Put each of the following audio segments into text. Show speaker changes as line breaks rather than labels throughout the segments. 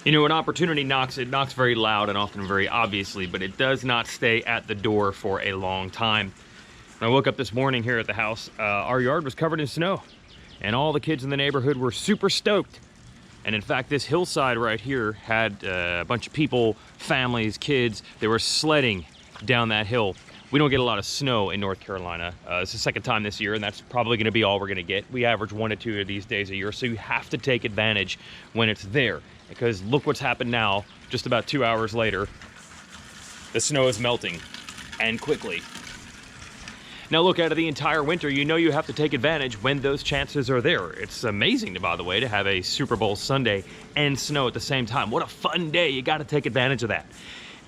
You know, an opportunity knocks very loud and often very obviously, but it does not stay at the door for a long time. When I woke up this morning here at the house, our yard was covered in snow, and all the kids in the neighborhood were super stoked. And in fact, this hillside right here had a bunch of people, families, kids. They were sledding down that hill. We don't get a lot of snow in North Carolina. It's the second time this year, and that's probably going to be all we're going to get. We average 1 to 2 of these days a year, so you have to take advantage when it's there. Because look what's happened now, just about 2 hours later. The snow is melting, and quickly. Now look, out of the entire winter, you know you have to take advantage when those chances are there. It's amazing, by the way, to have a Super Bowl Sunday and snow at the same time. What a fun day. You got to take advantage of that.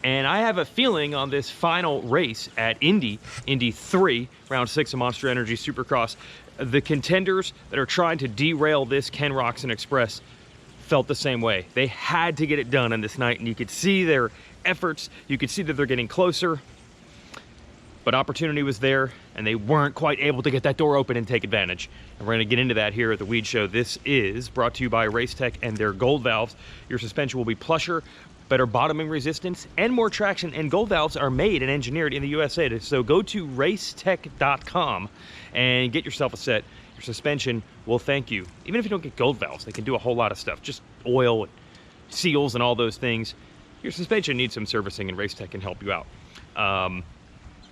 And I have a feeling on this final race at Indy 3, round 6 of Monster Energy Supercross, the contenders that are trying to derail this Ken Roczen Express felt the same way. They had to get it done on this night, and you could see their efforts. You could see that they're getting closer. But opportunity was there, and they weren't quite able to get that door open and take advantage. And we're going to get into that here at the Weege Show. This is brought to you by Racetech and their gold valves. Your suspension will be plusher, better bottoming resistance, and more traction. And gold valves are made and engineered in the USA. So go to racetech.com and get yourself a set. Your suspension will thank you. Even if you don't get gold valves, they can do a whole lot of stuff. Just oil and seals and all those things. Your suspension needs some servicing, and Racetech can help you out.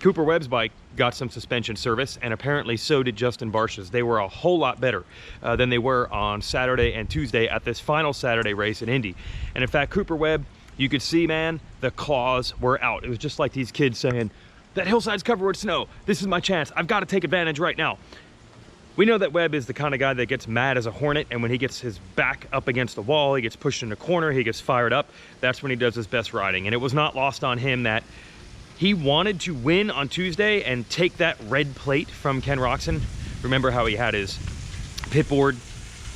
Cooper Webb's bike got some suspension service, and apparently so did Justin Barcia's. They were a whole lot better than they were on Saturday and Tuesday at this final Saturday race in Indy. And in fact, Cooper Webb, you could see, man, the claws were out. It was just like these kids saying, that hillside's covered with snow. This is my chance. I've got to take advantage right now. We know that Webb is the kind of guy that gets mad as a hornet, and when he gets his back up against the wall, he gets pushed in a corner, he gets fired up. That's when he does his best riding. And it was not lost on him that he wanted to win on Tuesday and take that red plate from Ken Roczen. Remember how he had his pit board,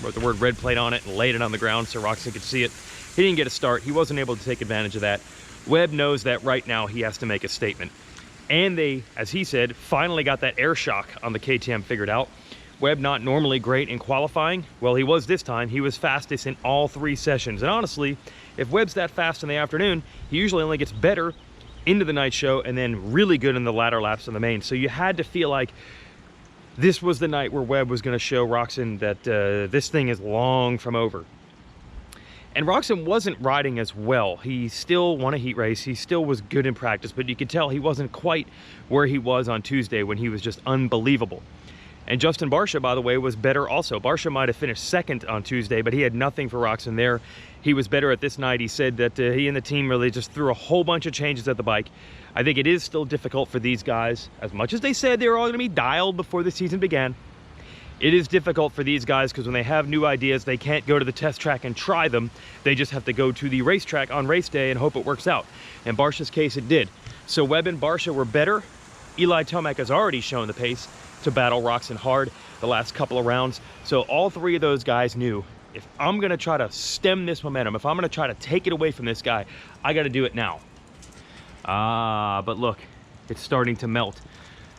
wrote the word red plate on it, and laid it on the ground so Roczen could see it. He didn't get a start. He wasn't able to take advantage of that. Webb knows that right now he has to make a statement. And they, as he said, finally got that air shock on the KTM figured out. Webb, not normally great in qualifying. Well, he was this time. He was fastest in all 3 sessions. And honestly, if Webb's that fast in the afternoon, he usually only gets better into the night show and then really good in the latter laps of the main. So you had to feel like this was the night where Webb was going to show Roczen that this thing is long from over. And Roczen wasn't riding as well. He still won a heat race. He still was good in practice, but you could tell he wasn't quite where he was on Tuesday when he was just unbelievable. And Justin Barcia, by the way, was better also. Barcia might have finished second on Tuesday, but he had nothing for Roczen there. He was better at this night. He said that he and the team really just threw a whole bunch of changes at the bike. I think it is still difficult for these guys. As much as they said they were all going to be dialed before the season began, it is difficult for these guys because when they have new ideas, they can't go to the test track and try them. They just have to go to the racetrack on race day and hope it works out. In Barcia's case, it did. So Webb and Barcia were better. Eli Tomac has already shown the pace to battle Roczen hard the last couple of rounds. So all 3 of those guys knew, if I'm going to try to stem this momentum, if I'm going to try to take it away from this guy, I got to do it now. But look, it's starting to melt.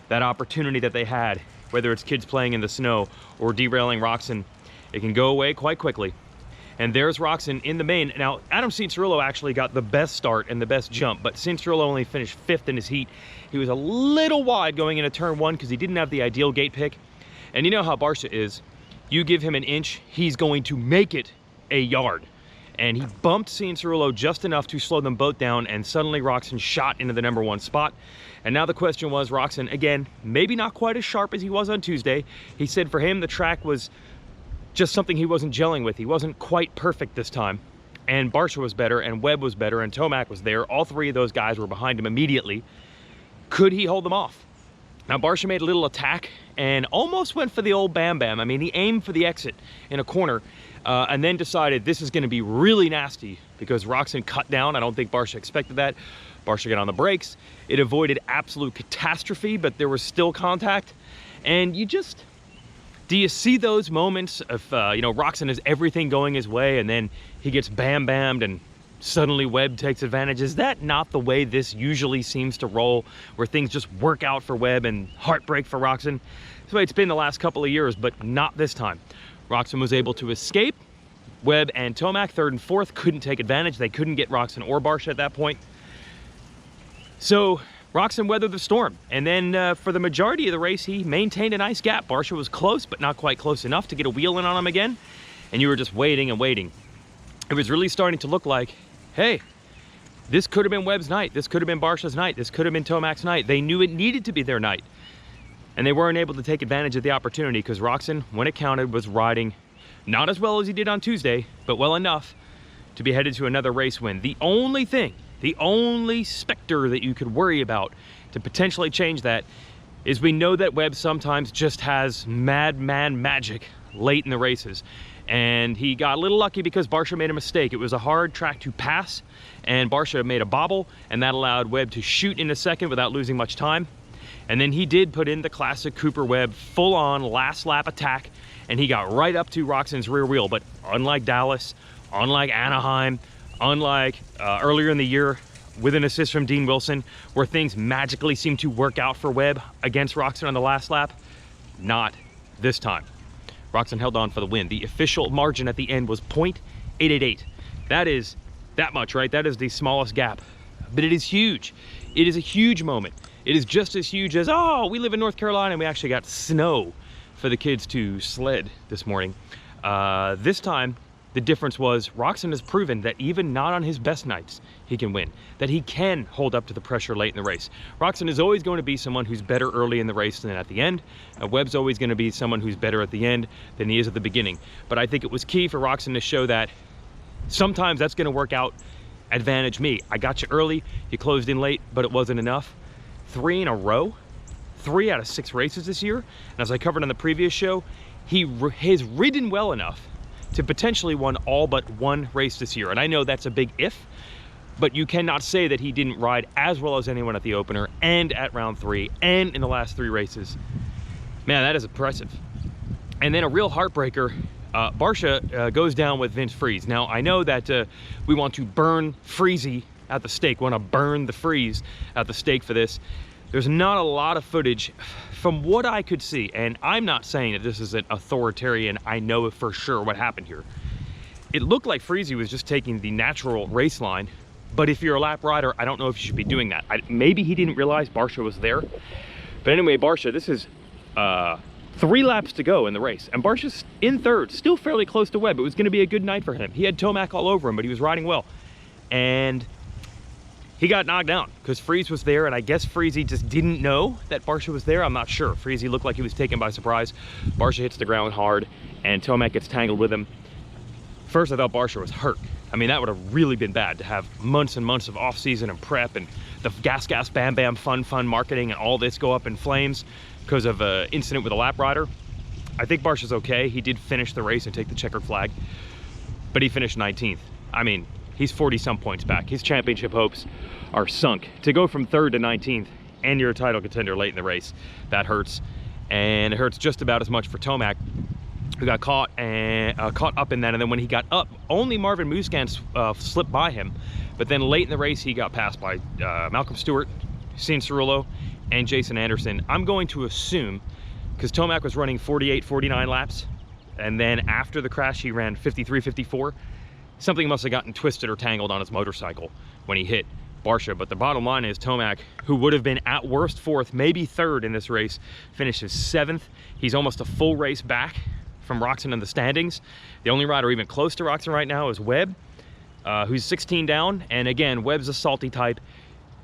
That opportunity that they had, whether it's kids playing in the snow or derailing Roczen, it can go away quite quickly. And there's Roczen in the main. Now, Adam Cianciarulo actually got the best start and the best jump, but Cianciarulo only finished 5th in his heat. He was a little wide going into turn 1 because he didn't have the ideal gate pick. And you know how Barcia is. You give him an inch, he's going to make it a yard. And he bumped Cianciarulo just enough to slow them both down, and suddenly Roczen shot into the #1 spot. And now the question was, Roczen, again, maybe not quite as sharp as he was on Tuesday. He said for him, the track was just something he wasn't gelling with. He wasn't quite perfect this time. And Barcia was better, and Webb was better, and Tomac was there. All 3 of those guys were behind him immediately. Could he hold them off? Now, Barcia made a little attack and almost went for the old Bam Bam. I mean, he aimed for the exit in a corner and then decided this is going to be really nasty because Roczen cut down. I don't think Barcia expected that. Barcia got on the brakes. It avoided absolute catastrophe, but there was still contact. And you just... do you see those moments of, you know, Roczen has everything going his way and then he gets bam-bammed and suddenly Webb takes advantage? Is that not the way this usually seems to roll, where things just work out for Webb and heartbreak for Roczen? That's the way it's been the last couple of years, but not this time. Roczen was able to escape, Webb and Tomac, third and fourth, couldn't take advantage. They couldn't get Roczen or Barcia at that point. So Roczen weathered the storm. And then for the majority of the race, he maintained a nice gap. Barcia was close, but not quite close enough to get a wheel in on him again. And you were just waiting and waiting. It was really starting to look like, hey, this could have been Webb's night. This could have been Barcia's night. This could have been Tomac's night. They knew it needed to be their night. And they weren't able to take advantage of the opportunity because Roczen, when it counted, was riding not as well as he did on Tuesday, but well enough to be headed to another race win. The only thing, the only specter that you could worry about to potentially change that is we know that Webb sometimes just has madman magic late in the races. And he got a little lucky because Barcia made a mistake. It was a hard track to pass, and Barcia made a bobble, and that allowed Webb to shoot in a second without losing much time. And then he did put in the classic Cooper Webb full-on last lap attack, and he got right up to Roczen's rear wheel. But unlike Dallas, unlike Anaheim, unlike earlier in the year with an assist from Dean Wilson, where things magically seemed to work out for Webb against Roczen on the last lap, not this time. Roczen held on for the win. The official margin at the end was .888. That is that much, right? That is the smallest gap, but it is huge. It is a huge moment. It is just as huge as, oh, we live in North Carolina and we actually got snow for the kids to sled this morning. This time, the difference was Roczen has proven that even not on his best nights, he can win, that he can hold up to the pressure late in the race. Roczen is always going to be someone who's better early in the race than at the end. Webb's always going to be someone who's better at the end than he is at the beginning. But I think it was key for Roczen to show that sometimes that's going to work out, advantage me. I got you early, you closed in late, but it wasn't enough. 3 in a row, 3 out of 6 races this year. And as I covered on the previous show, he has ridden well enough to potentially win all but one race this year. And I know that's a big if, but you cannot say that he didn't ride as well as anyone at the opener and at round 3 and in the last 3 races. Man, that is impressive. And then a real heartbreaker, Barcia goes down with Vince Friese. Now, I know that we want to burn Friese at the stake, want to burn the Friese at the stake for this. There's not a lot of footage from what I could see, and I'm not saying that this is an authoritarian, I know for sure what happened here. It looked like Friese was just taking the natural race line, but if you're a lap rider, I don't know if you should be doing that. Maybe he didn't realize Barcia was there. But anyway, Barcia, this is 3 laps to go in the race, and Barcia's in third, still fairly close to Webb. It was going to be a good night for him. He had Tomac all over him, but he was riding well. And he got knocked down because Friese was there, and I guess Friese just didn't know that Barcia was there. I'm not sure. Friese looked like he was taken by surprise. Barcia hits the ground hard, and Tomac gets tangled with him. First, I thought Barcia was hurt. I mean, that would have really been bad to have months and months of off-season and prep and the gas, bam, bam, fun marketing and all this go up in flames because of an incident with a lap rider. I think Barcia's okay. He did finish the race and take the checkered flag, but he finished 19th. I mean, he's 40-some points back. His championship hopes are sunk. To go from 3rd to 19th and you're a title contender late in the race, that hurts. And it hurts just about as much for Tomac, who got caught up in that. And then when he got up, only Marvin Musquin slipped by him. But then late in the race, he got passed by Malcolm Stewart, Cianciarulo, and Jason Anderson. I'm going to assume, because Tomac was running 48, 49 laps, and then after the crash, he ran 53, 54. Something must have gotten twisted or tangled on his motorcycle when he hit Barcia. But the bottom line is Tomac, who would have been at worst 4th, maybe 3rd in this race, finishes 7th. He's almost a full race back from Roczen in the standings. The only rider even close to Roczen right now is Webb, who's 16 down. And again, Webb's a salty type.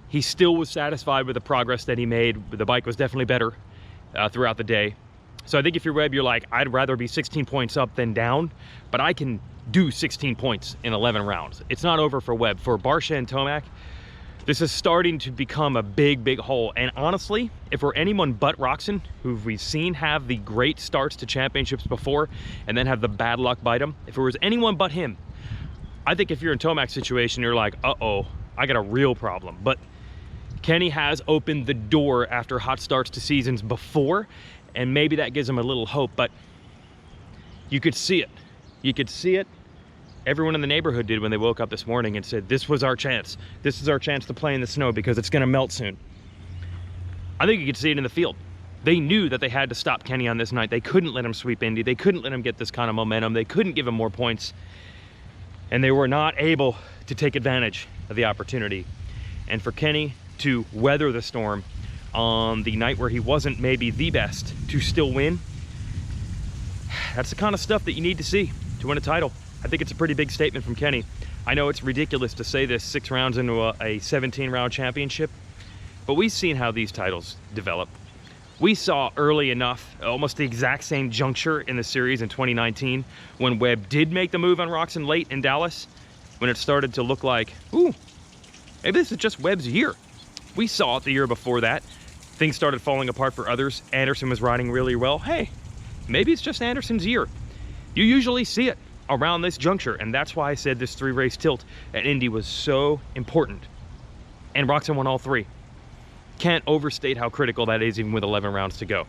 He still was satisfied with the progress that he made. The bike was definitely better throughout the day. So I think if you're Webb, you're like, I'd rather be 16 points up than down, but I can do 16 points in 11 rounds. It's not over for Webb. For Barcia and Tomac, this is starting to become a big hole. And honestly, if we're anyone but Roczen, who we've seen have the great starts to championships before and then have the bad luck bite him, if it was anyone but him, I think if you're in Tomac's situation, you're like, uh-oh, I got a real problem. But Kenny has opened the door after hot starts to seasons before, and maybe that gives him a little hope, but you could see it. You could see it. Everyone in the neighborhood did when they woke up this morning and said, this was our chance. This is our chance to play in the snow because it's gonna melt soon. I think you could see it in the field. They knew that they had to stop Kenny on this night. They couldn't let him sweep Indy. They couldn't let him get this kind of momentum. They couldn't give him more points. and they were not able to take advantage of the opportunity. And for Kenny to weather the storm on the night where he wasn't maybe the best to still win, that's the kind of stuff that you need to see to win a title. I think it's a pretty big statement from Kenny. I know it's ridiculous to say this 6 rounds into a 17-round championship, but we've seen how these titles develop. We saw early enough, almost the exact same juncture in the series in 2019, when Webb did make the move on Roczen late in Dallas, when it started to look like, ooh, maybe this is just Webb's year. We saw it the year before that. Things started falling apart for others. Anderson was riding really well. Hey, maybe it's just Anderson's year. You usually see it around this juncture, and that's why I said this 3-race tilt at Indy was so important. And Roczen won all 3. Can't overstate how critical that is, even with 11 rounds to go.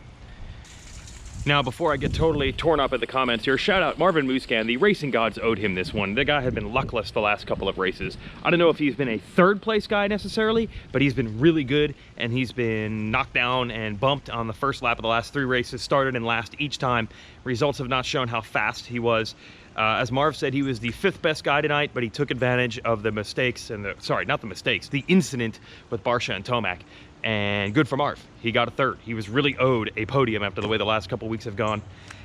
Now, before I get totally torn up at the comments here, shout out Marvin Muscan. The racing gods owed him this one. The guy had been luckless the last couple of races. I don't know if he's been a 3rd place guy necessarily, but he's been really good, and he's been knocked down and bumped on the first lap of the last 3 races, started and last each time. Results have not shown how fast he was. As Marv said, he was the 5th best guy tonight, but he took advantage of the mistakes and the incident with Barcia and Tomac. And good for Marv. He got a 3rd. He was really owed a podium after the way the last couple weeks have gone.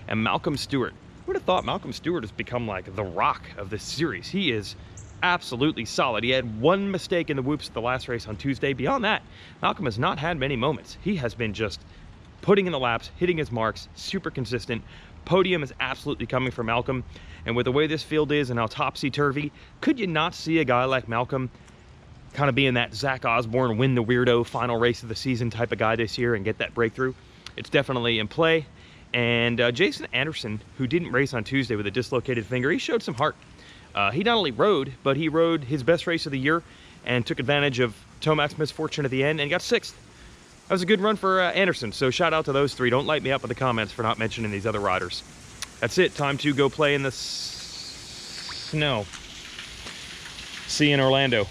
And Malcolm Stewart. Who would have thought Malcolm Stewart has become like the rock of this series? He is absolutely solid. He had 1 mistake in the whoops at the last race on Tuesday. Beyond that, Malcolm has not had many moments. He has been just putting in the laps, hitting his marks, super consistent. Podium is absolutely coming for Malcolm. And with the way this field is and how topsy-turvy, could you not see a guy like Malcolm kind of being that Zach Osborne win the weirdo final race of the season type of guy this year and get that breakthrough? It's definitely in play. And Jason Anderson, who didn't race on Tuesday with a dislocated finger, he showed some heart. He not only rode, but he rode his best race of the year and took advantage of Tomac's misfortune at the end and got 6th. That was a good run for Anderson, so shout out to those 3. Don't light me up in the comments for not mentioning these other riders. That's it. Time to go play in the snow. See you in Orlando.